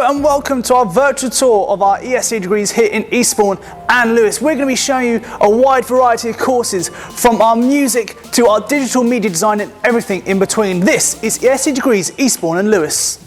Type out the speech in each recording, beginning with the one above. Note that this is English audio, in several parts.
and welcome to our virtual tour of our ESC degrees here in Eastbourne and Lewes. We're going to be showing you a wide variety of courses from our music to our digital media design and everything in between. This is ESC degrees Eastbourne and Lewes.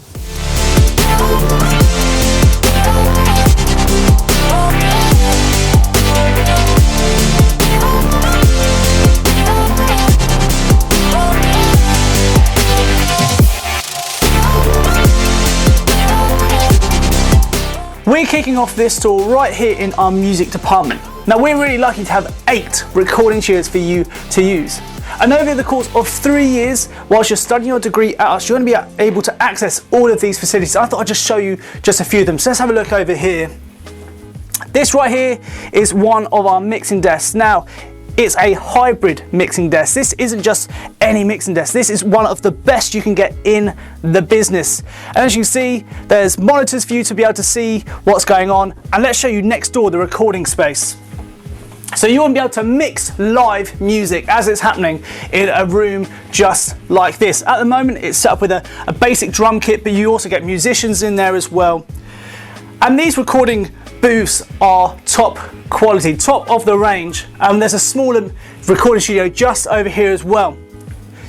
We're kicking off this tour right here in our music department. Now we're really lucky to have 8 recording studios for you to use. And over the course of 3 years, whilst you're studying your degree at us, you're going to be able to access all of these facilities. I thought I'd just show you just a few of them. So let's have a look over here. This right here is one of our mixing desks. Now, it's a hybrid mixing desk. This isn't just any mixing desk. This is one of the best you can get in the business. And as you can see, there's monitors for you to be able to see what's going on. And let's show you next door the recording space. So you want to be able to mix live music as it's happening in a room just like this. At the moment, it's set up with a basic drum kit, but you also get musicians in there as well. And these recording booths are top quality, top of the range. There's a smaller recording studio just over here as well.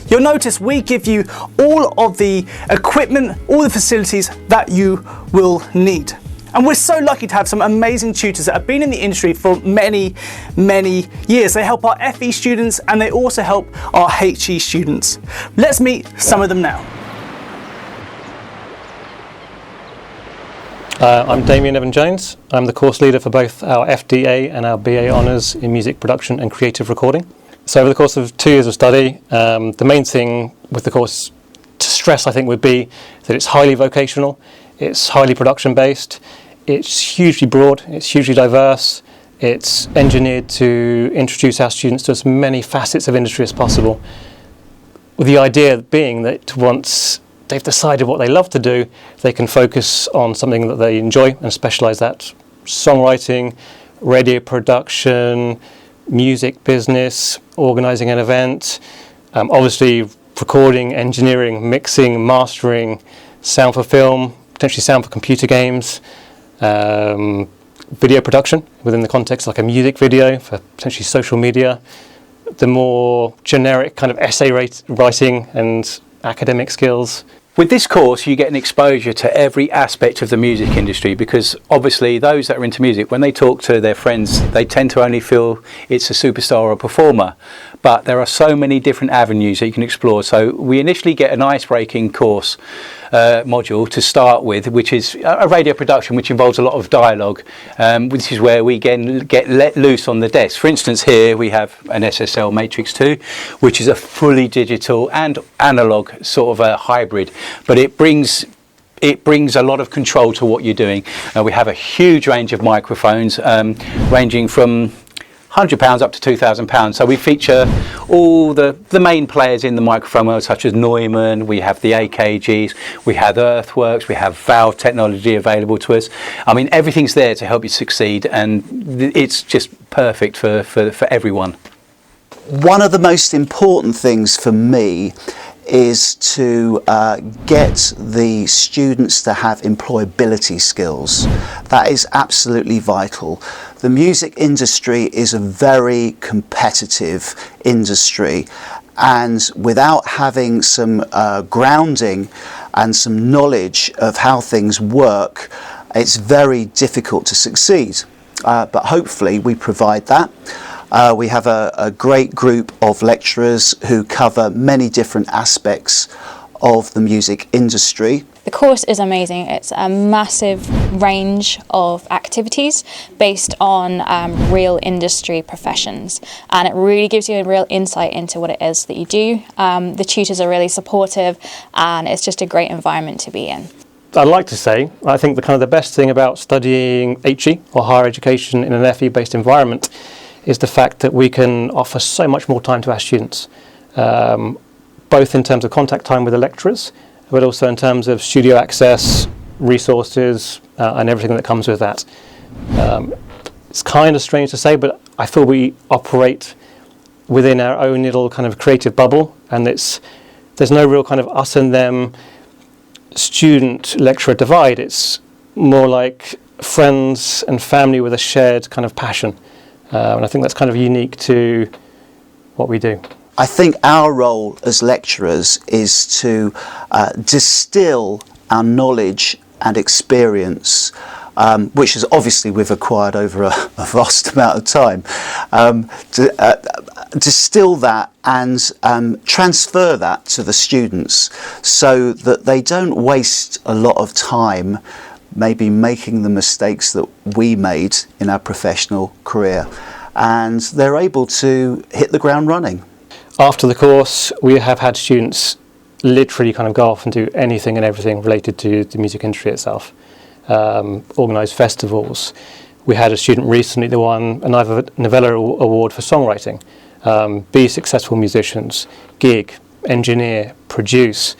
You'll notice we give you all of the equipment, all the facilities that you will need. And we're so lucky to have some amazing tutors that have been in the industry for many, many years. They help our FE students and they also help our HE students. Let's meet some of them now. I'm Damien Evan-Jones. I'm the course leader for both our FDA and our BA honours in music production and creative recording. So over the course of 2 years of study, the main thing with the course to stress I think would be that it's highly vocational, it's highly production based, it's hugely broad, it's hugely diverse, it's engineered to introduce our students to as many facets of industry as possible, with the idea being that once they've decided what they love to do, they can focus on something that they enjoy and specialise that. Songwriting, radio production, music business, organising an event, obviously recording, engineering, mixing, mastering, sound for film, potentially sound for computer games, video production within the context like a music video for potentially social media, the more generic kind of essay writing and academic skills. With this course you get an exposure to every aspect of the music industry, because obviously those that are into music, when they talk to their friends, they tend to only feel it's a superstar or a performer, but there are so many different avenues that you can explore. So we initially get an ice-breaking course module to start with, which is a radio production which involves a lot of dialogue, which is where we get let loose on the desk. For instance, here we have an SSL Matrix 2, which is a fully digital and analog sort of a hybrid, but it brings a lot of control to what you're doing. We have a huge range of microphones, ranging from £100 up to £2,000. So we feature all the main players in the microphone world, such as Neumann, we have the AKGs, we have Earthworks, we have Valve technology available to us. I mean, everything's there to help you succeed, and it's just perfect for everyone. One of the most important things for me is to get the students to have employability skills. That is absolutely vital. The music industry is a very competitive industry, and without having some grounding and some knowledge of how things work, it's very difficult to succeed. But hopefully we provide that. We have a great group of lecturers who cover many different aspects of the music industry. The course is amazing. It's a massive range of activities based on real industry professions, and it really gives you a real insight into what it is that you do. The tutors are really supportive, and it's just a great environment to be in. I'd like to say, I think the best thing about studying HE or higher education in an FE-based environment is the fact that we can offer so much more time to our students, both in terms of contact time with the lecturers, but also in terms of studio access, resources, and everything that comes with that. It's kind of strange to say, but I feel we operate within our own little kind of creative bubble, and there's no real kind of us and them student lecturer divide. It's more like friends and family with a shared kind of passion. And I think that's kind of unique to what we do. I think our role as lecturers is to distill our knowledge and experience, which is obviously we've acquired over a vast amount of time, distill that and transfer that to the students so that they don't waste a lot of time maybe making the mistakes that we made in our professional career, and they're able to hit the ground running. After the course, we have had students literally kind of go off and do anything and everything related to the music industry itself. Organise festivals. We had a student recently that won an Ivor Novello Award for songwriting. Be successful musicians, gig, engineer, produce,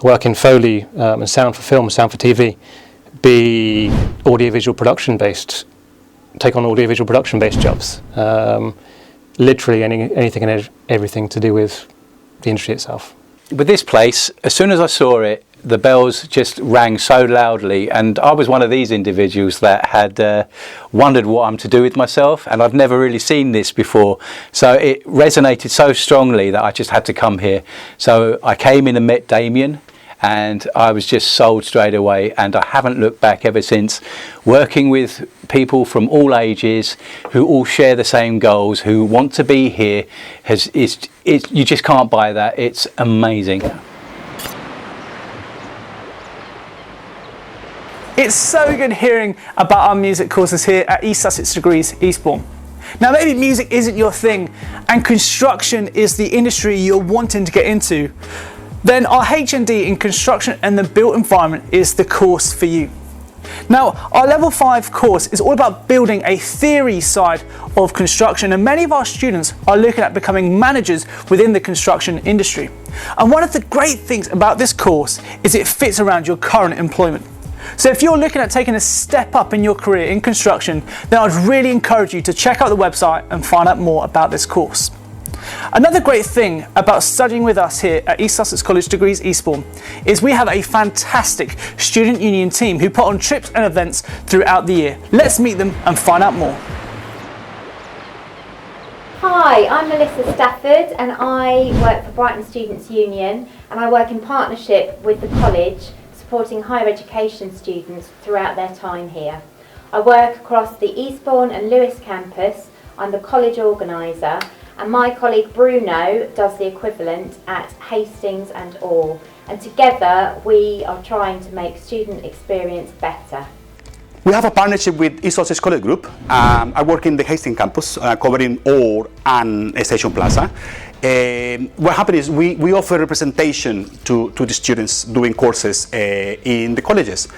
work in Foley and sound for film, sound for TV. Be audiovisual production based, take on audiovisual production based jobs. Literally anything and everything to do with the industry itself. With this place, as soon as I saw it, the bells just rang so loudly, and I was one of these individuals that had wondered what I'm to do with myself, and I've never really seen this before, so it resonated so strongly that I just had to come here. So I came in and met Damien, and I was just sold straight away, and I haven't looked back ever since. Working with people from all ages who all share the same goals, who want to be here, you just can't buy that. It's amazing. It's so good hearing about our music courses here at East Sussex Degrees, Eastbourne. Now maybe music isn't your thing and construction is the industry you're wanting to get into, then our HND in Construction and the Built Environment is the course for you. Now, our Level 5 course is all about building a theory side of construction, and many of our students are looking at becoming managers within the construction industry. And one of the great things about this course is it fits around your current employment. So if you're looking at taking a step up in your career in construction, then I'd really encourage you to check out the website and find out more about this course. Another great thing about studying with us here at East Sussex College Degrees Eastbourne is we have a fantastic student union team who put on trips and events throughout the year. Let's meet them and find out more. Hi, I'm Melissa Stafford and I work for Brighton Students' Union, and I work in partnership with the college supporting higher education students throughout their time here. I work across the Eastbourne and Lewes campus. I'm the college organiser, and my colleague Bruno does the equivalent at Hastings and Orr, and together we are trying to make student experience better. We have a partnership with East Sussex College Group. I work in the Hastings campus, covering Orr and Station Plaza. What happens is we offer representation to the students doing courses in the colleges.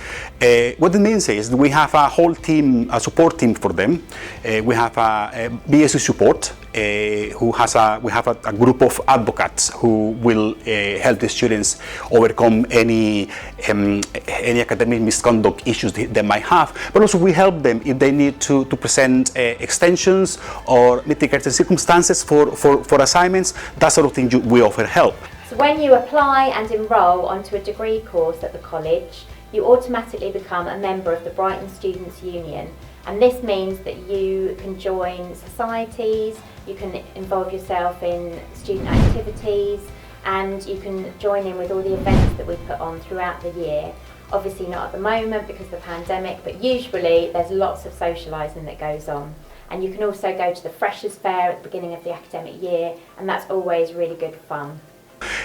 What it means is we have a whole team, a support team for them. We have a BSc support, we have a group of advocates who will help the students overcome any academic misconduct issues they might have, but also we help them if they need to present extensions or mitigating circumstances for assignments, that sort of thing. We offer help. So when you apply and enrol onto a degree course at the college, you automatically become a member of the Brighton Students' Union, and this means that you can join societies, you can involve yourself in student activities, and you can join in with all the events that we put on throughout the year. Obviously not at the moment because of the pandemic, but usually there's lots of socialising that goes on. And you can also go to the Freshers' Fair at the beginning of the academic year, and that's always really good fun.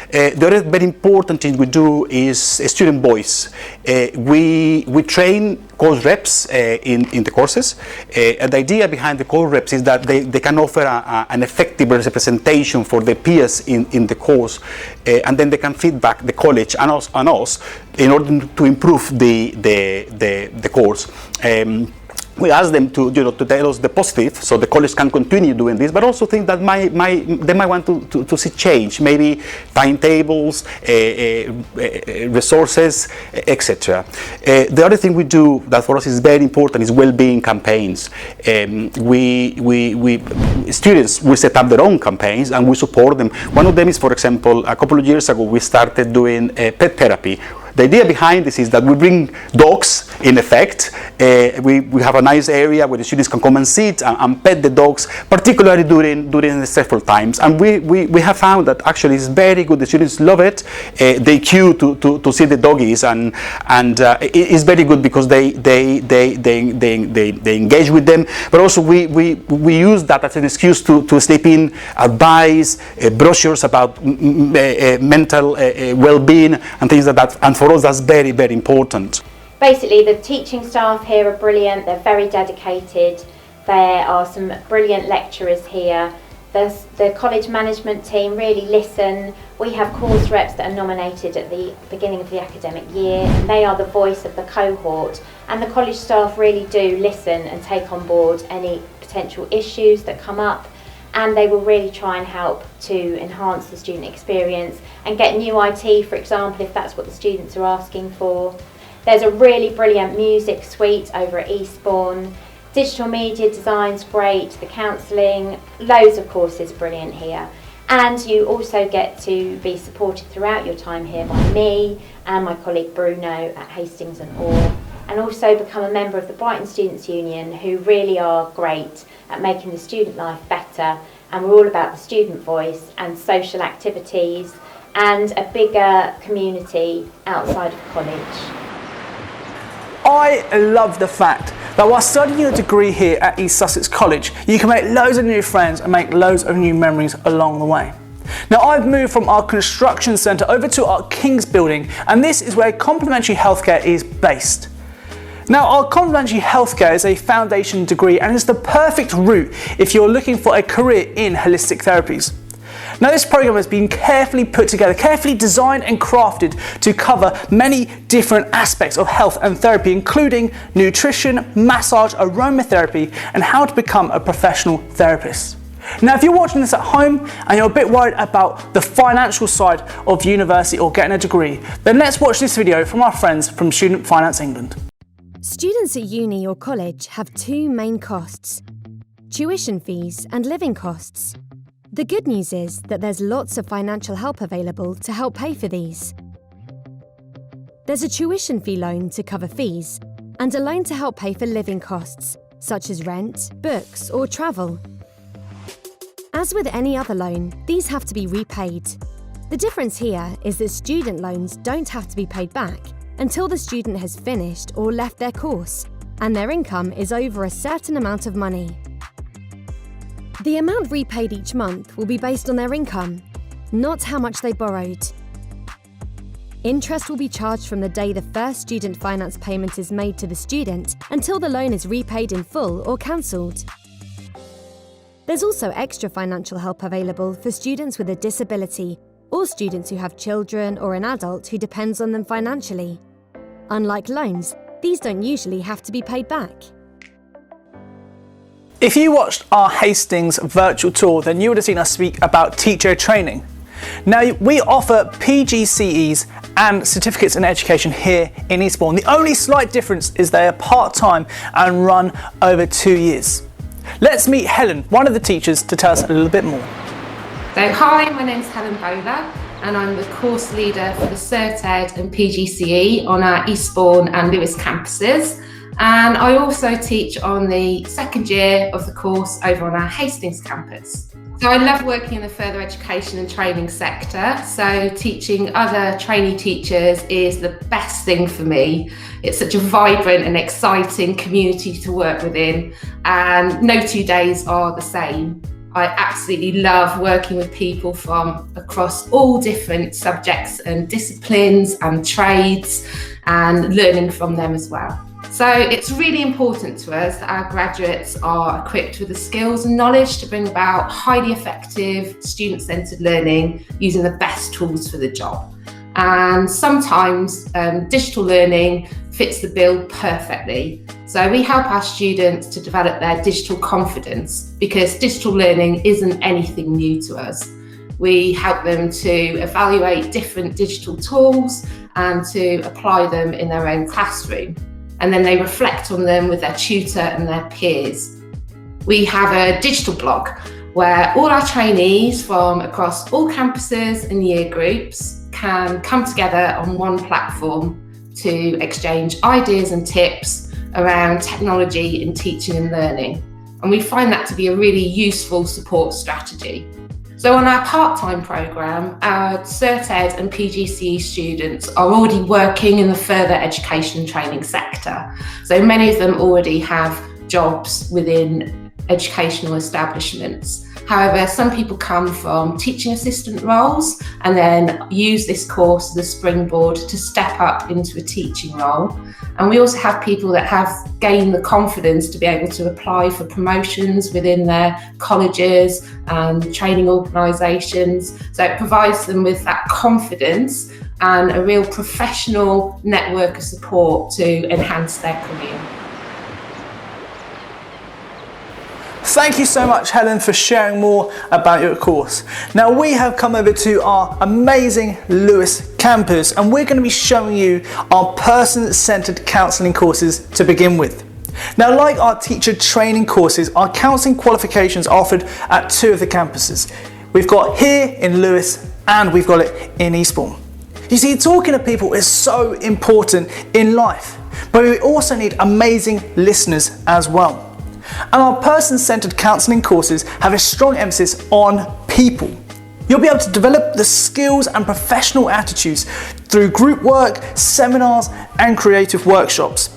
The other very important thing we do is student voice. We train course reps in the courses. And the idea behind the course reps is that they can offer an effective representation for the peers in the course, and then they can feedback the college and us in order to improve the course. We ask them to tell us the positive, so the college can continue doing this, but also think that they might want to see change, maybe timetables, resources, etc. The other thing we do that for us is very important is well-being campaigns. Students will set up their own campaigns and we support them. One of them is, for example, a couple of years ago we started doing pet therapy. The idea behind this is that we bring dogs, in effect. We have a nice area where the students can come and sit and pet the dogs, particularly during the stressful times. And we have found that actually it's very good. The students love it. They queue to see the doggies, and it's very good because they engage with them. But also we use that as an excuse to slip in advice, brochures about mental well-being and things like that. And for us, that's very, very important. Basically, the teaching staff here are brilliant. They're very dedicated. There are some brilliant lecturers here. The college management team really listen. We have course reps that are nominated at the beginning of the academic year, and they are the voice of the cohort. And the college staff really do listen and take on board any potential issues that come up, and they will really try and help to enhance the student experience and get new IT, for example, if that's what the students are asking for. There's a really brilliant music suite over at Eastbourne. Digital media design's great, the counselling, loads of courses brilliant here. And you also get to be supported throughout your time here by me and my colleague Bruno at Hastings and Orr, and also become a member of the Brighton Students' Union, who really are great at making the student life better. And we're all about the student voice and social activities and a bigger community outside of college. I love the fact that while studying your degree here at East Sussex College, you can make loads of new friends and make loads of new memories along the way. Now, I've moved from our construction centre over to our King's building, and this is where complementary healthcare is based. Now, our complementary healthcare is a foundation degree and is the perfect route if you're looking for a career in holistic therapies. Now, this program has been carefully put together, carefully designed and crafted to cover many different aspects of health and therapy, including nutrition, massage, aromatherapy, and how to become a professional therapist. Now, if you're watching this at home and you're a bit worried about the financial side of university or getting a degree, then let's watch this video from our friends from Student Finance England. Students at uni or college have two main costs: tuition fees and living costs. The good news is that there's lots of financial help available to help pay for these. There's a tuition fee loan to cover fees, and a loan to help pay for living costs, such as rent, books, or travel. As with any other loan, these have to be repaid. The difference here is that student loans don't have to be paid back until the student has finished or left their course, and their income is over a certain amount of money. The amount repaid each month will be based on their income, not how much they borrowed. Interest will be charged from the day the first student finance payment is made to the student until the loan is repaid in full or cancelled. There's also extra financial help available for students with a disability or students who have children or an adult who depends on them financially. Unlike loans, these don't usually have to be paid back. If you watched our Hastings virtual tour, then you would have seen us speak about teacher training. Now, we offer PGCEs and certificates in education here in Eastbourne. The only slight difference is they are part-time and run over 2 years. Let's meet Helen, one of the teachers, to tell us a little bit more. So, hi, my name's Helen Bowler, and I'm the course leader for the Cert Ed and PGCE on our Eastbourne and Lewes campuses. And I also teach on the second year of the course over on our Hastings campus. So I love working in the further education and training sector. So teaching other trainee teachers is the best thing for me. It's such a vibrant and exciting community to work within, and no 2 days are the same. I absolutely love working with people from across all different subjects and disciplines and trades, and learning from them as well. So it's really important to us that our graduates are equipped with the skills and knowledge to bring about highly effective student-centred learning using the best tools for the job. And sometimes digital learning fits the bill perfectly. So we help our students to develop their digital confidence, because digital learning isn't anything new to us. We help them to evaluate different digital tools and to apply them in their own classroom. And then they reflect on them with their tutor and their peers. We have a digital blog where all our trainees from across all campuses and year groups can come together on one platform to exchange ideas and tips around technology in teaching and learning. And we find that to be a really useful support strategy. So on our part-time programme, our Cert Ed and PGCE students are already working in the further education training sector. So many of them already have jobs within educational establishments. However, some people come from teaching assistant roles and then use this course as a springboard to step up into a teaching role. And we also have people that have gained the confidence to be able to apply for promotions within their colleges and training organisations. So it provides them with that confidence and a real professional network of support to enhance their career. Thank you so much, Helen, for sharing more about your course. Now we have come over to our amazing Lewes campus and we're going to be showing you our person-centred counselling courses to begin with. Now, like our teacher training courses, our counselling qualifications are offered at 2 of the campuses. We've got here in Lewes and we've got it in Eastbourne. You see, talking to people is so important in life, but we also need amazing listeners as well. And our person-centred counselling courses have a strong emphasis on people. You'll be able to develop the skills and professional attitudes through group work, seminars and creative workshops.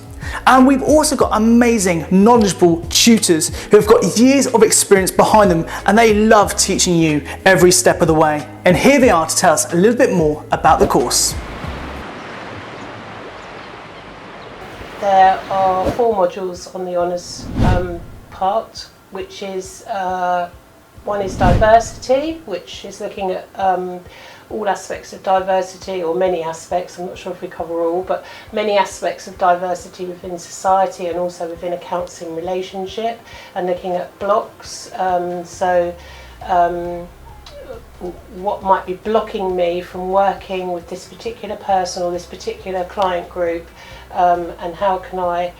And we've also got amazing, knowledgeable tutors who have got years of experience behind them and they love teaching you every step of the way. And here they are to tell us a little bit more about the course. There are 4 modules on the honours part, which is one is diversity, which is looking at all aspects of diversity, or many aspects. I'm not sure if we cover all, but many aspects of diversity within society and also within a counselling relationship, and looking at blocks. What might be blocking me from working with this particular person or this particular client group, and how can I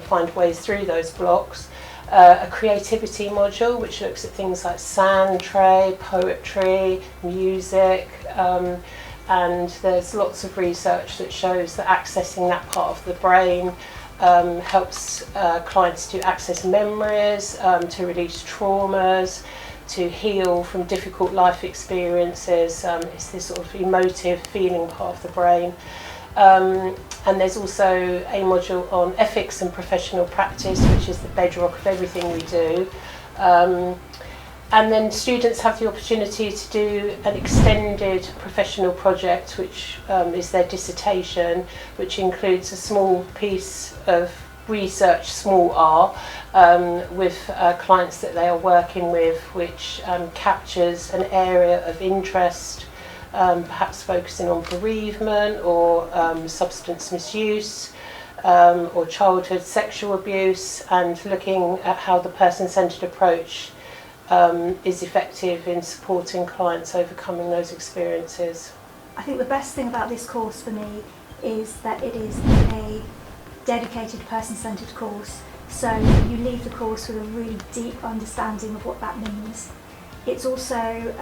find ways through those blocks. A creativity module which looks at things like sound tray, poetry, music, and there's lots of research that shows that accessing that part of the brain helps clients to access memories, to release traumas, to heal from difficult life experiences. It's this sort of emotive feeling part of the brain. And there's also a module on ethics and professional practice, which is the bedrock of everything we do. And then students have the opportunity to do an extended professional project, which is their dissertation, which includes a small piece of research, small r, with clients that they are working with, which captures an area of interest, perhaps focusing on bereavement or substance misuse or childhood sexual abuse, and looking at how the person-centred approach is effective in supporting clients overcoming those experiences. I think the best thing about this course for me is that it is a dedicated person-centred course, so you leave the course with a really deep understanding of what that means. It's also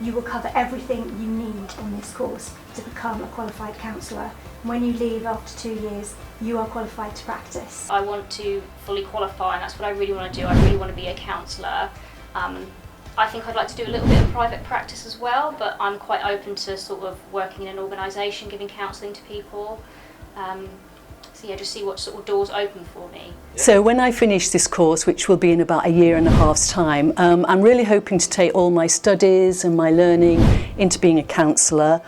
you will cover everything you need on this course to become a qualified counsellor. When you leave after 2 years, you are qualified to practice. I want to fully qualify, and that's what I really want to do. I really want to be a counsellor. I think I'd like to do a little bit of private practice as well, but I'm quite open to sort of working in an organisation, giving counselling to people. So yeah, just see what sort of doors open for me. So when I finish this course, which will be in about 1.5 years' time, I'm really hoping to take all my studies and my learning into being a counsellor.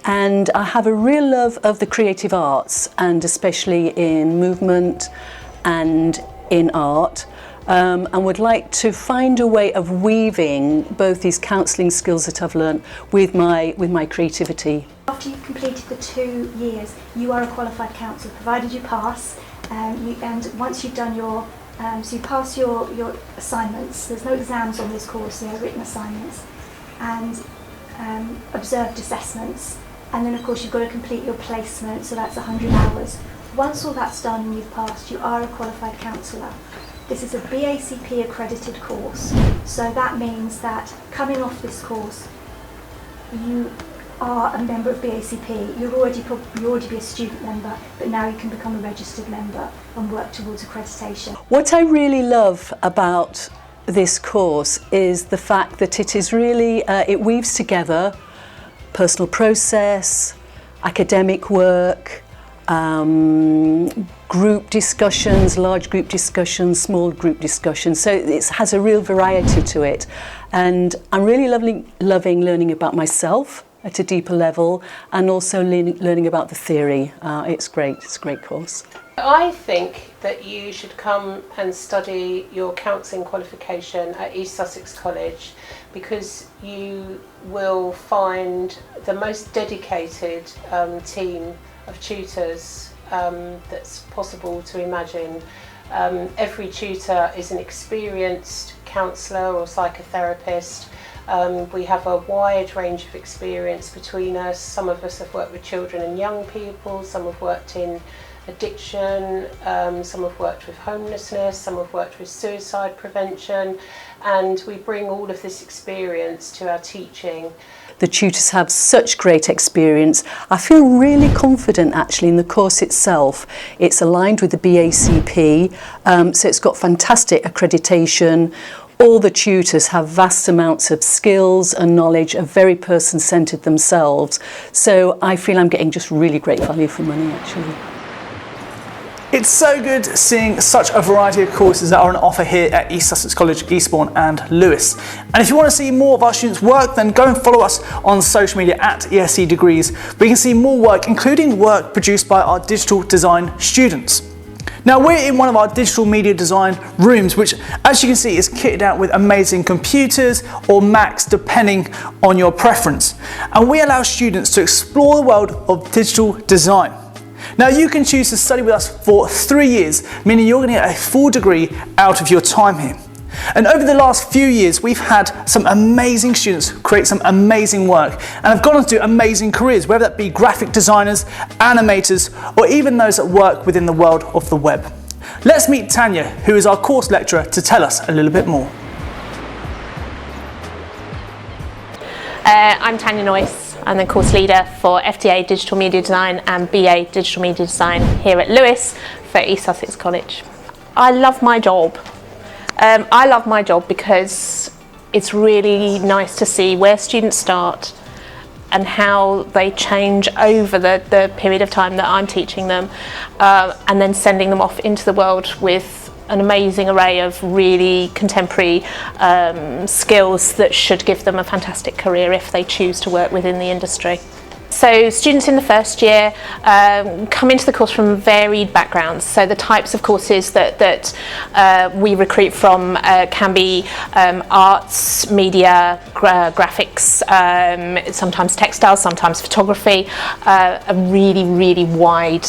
And I have a real love of the creative arts, and especially in movement and in art. And would like to find a way of weaving both these counselling skills that I've learnt with my creativity. After you've completed the 2 years, you are a qualified counsellor, provided you pass. And once you've done your, so you pass your assignments. There's no exams on this course; they are written assignments and observed assessments. And then, of course, you've got to complete your placement, so that's 100 hours. Once all that's done and you've passed, you are a qualified counsellor. This is a BACP accredited course, so that means that coming off this course, you are a member of BACP, you'll already be a student member, but now you can become a registered member and work towards accreditation. What I really love about this course is the fact that it is really, it weaves together personal process, academic work, group discussions, large group discussions, small group discussions. So it has a real variety to it. And I'm really loving learning about myself at a deeper level, and also learning about the theory. It's great, it's a great course. I think that you should come and study your counselling qualification at East Sussex College, because you will find the most dedicated team of tutors that's possible to imagine. Every tutor is an experienced counsellor or psychotherapist. We have a wide range of experience between us. Some of us have worked with children and young people, some have worked in addiction, some have worked with homelessness, some have worked with suicide prevention, and we bring all of this experience to our teaching. The tutors have such great experience. I feel really confident actually in the course itself. It's aligned with the BACP, so it's got fantastic accreditation. All the tutors have vast amounts of skills and knowledge, are very person-centred themselves. So I feel I'm getting just really great value for money actually. It's so good seeing such a variety of courses that are on offer here at East Sussex College, Eastbourne and Lewes. And if you want to see more of our students' work, then go and follow us on social media at ESC Degrees, where you can see more work, including work produced by our digital design students. Now we're in one of our digital media design rooms, which as you can see is kitted out with amazing computers or Macs depending on your preference. And we allow students to explore the world of digital design. Now you can choose to study with us for 3 years, meaning you're going to get a full degree out of your time here. And over the last few years, we've had some amazing students create some amazing work and have gone on to do amazing careers, whether that be graphic designers, animators, or even those that work within the world of the web. Let's meet Tanya, who is our course lecturer, to tell us a little bit more. I'm Tanya Noyce. I'm the course leader for FDA Digital Media Design and BA Digital Media Design here at Lewes for East Sussex College. I love my job. I love my job because it's really nice to see where students start and how they change over the period of time that I'm teaching them, and then sending them off into the world with an amazing array of really contemporary skills that should give them a fantastic career if they choose to work within the industry. So students in the first year come into the course from varied backgrounds. So the types of courses that we recruit from can be arts, media, graphics, sometimes textiles, sometimes photography, a really, really wide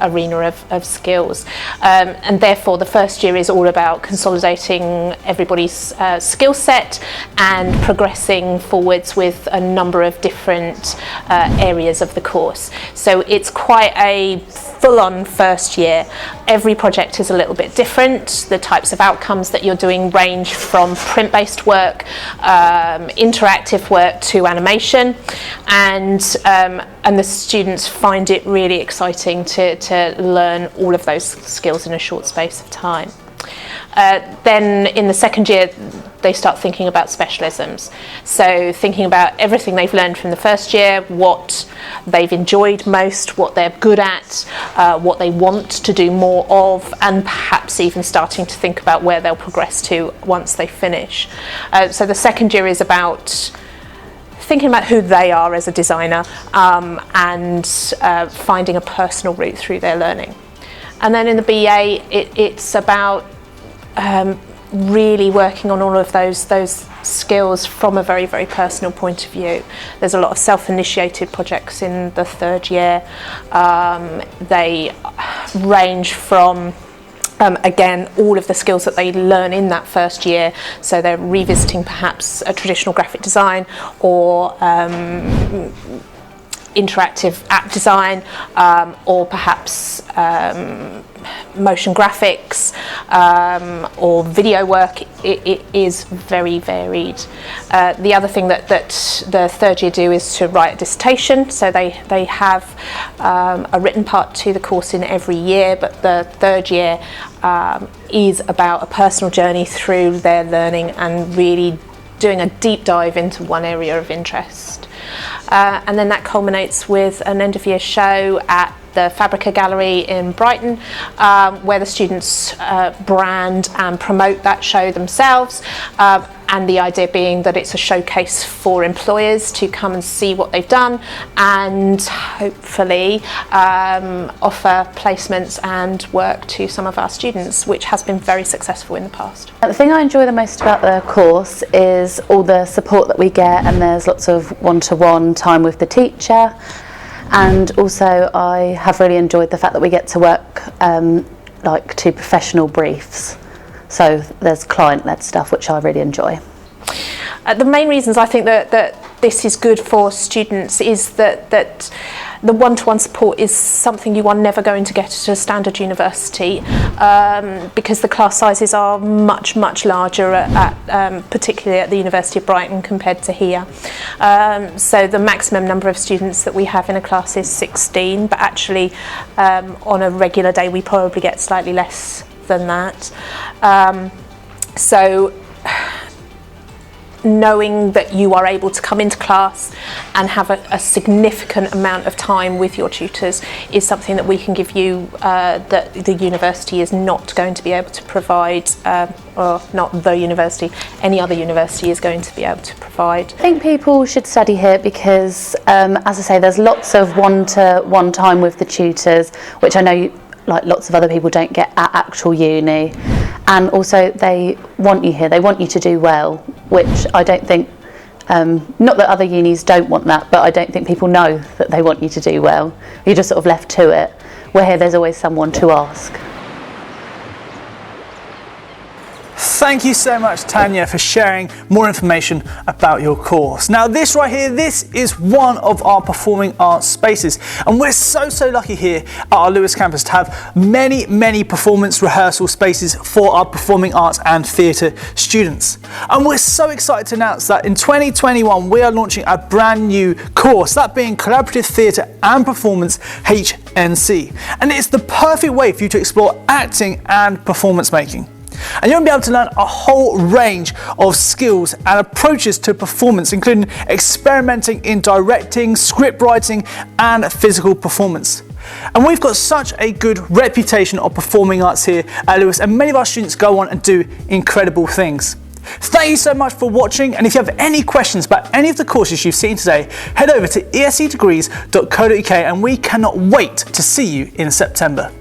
arena of skills. And therefore the first year is all about consolidating everybody's skill set and progressing forwards with a number of different areas of the course. So it's quite a full-on first year. Every project is a little bit different. The types of outcomes that you're doing range from print-based work, interactive work to animation, and the students find it really exciting to learn all of those skills in a short space of time. Then in the second year they start thinking about specialisms, so thinking about everything they've learned from the first year, what they've enjoyed most, what they're good at, what they want to do more of, and perhaps even starting to think about where they'll progress to once they finish. So the second year is about thinking about who they are as a designer, and finding a personal route through their learning. And then in the BA it's about really working on all of those skills from a very, very personal point of view. There's a lot of self-initiated projects in the third year. They range from again, all of the skills that they learn in that first year, so they're revisiting perhaps a traditional graphic design or interactive app design, or perhaps motion graphics, or video work. It is very varied. The other thing that the third year do is to write a dissertation, so they have a written part to the course in every year, but the third year is about a personal journey through their learning and really doing a deep dive into one area of interest. And then that culminates with an end of year show at the Fabrica Gallery in Brighton, where the students brand and promote that show themselves, and the idea being that it's a showcase for employers to come and see what they've done and hopefully offer placements and work to some of our students, which has been very successful in the past. The thing I enjoy the most about the course is all the support that we get, and there's lots of one-to-one time with the teacher. And also I have really enjoyed the fact that we get to work like to professional briefs. So there's client-led stuff which I really enjoy. The main reasons I think that this is good for students is that the one-to-one support is something you are never going to get at a standard university, because the class sizes are much larger particularly at the University of Brighton compared to here. So the maximum number of students that we have in a class is 16, but actually on a regular day we probably get slightly less than that. So knowing that you are able to come into class and have a significant amount of time with your tutors is something that we can give you that the university is not going to be able to provide, or not the university, any other university is going to be able to provide. I think people should study here because, as I say, there's lots of one-to-one time with the tutors, which I know like lots of other people don't get at actual uni, and also they want you here, they want you to do well, which I don't think, not that other unis don't want that, but I don't think people know that they want you to do well. You're just sort of left to it, where here there's always someone to ask. Thank you so much, Tanya, for sharing more information about your course. Now this right here, this is one of our performing arts spaces, and we're so lucky here at our Lewes campus to have many performance rehearsal spaces for our performing arts and theatre students. And we're so excited to announce that in 2021 we are launching a brand new course, that being Collaborative Theatre and Performance HNC, and it's the perfect way for you to explore acting and performance making. And you'll be able to learn a whole range of skills and approaches to performance, including experimenting in directing, script writing and physical performance. And we've got such a good reputation of performing arts here at Lewes, and many of our students go on and do incredible things. Thank you so much for watching, and if you have any questions about any of the courses you've seen today, head over to escdegrees.co.uk and we cannot wait to see you in September.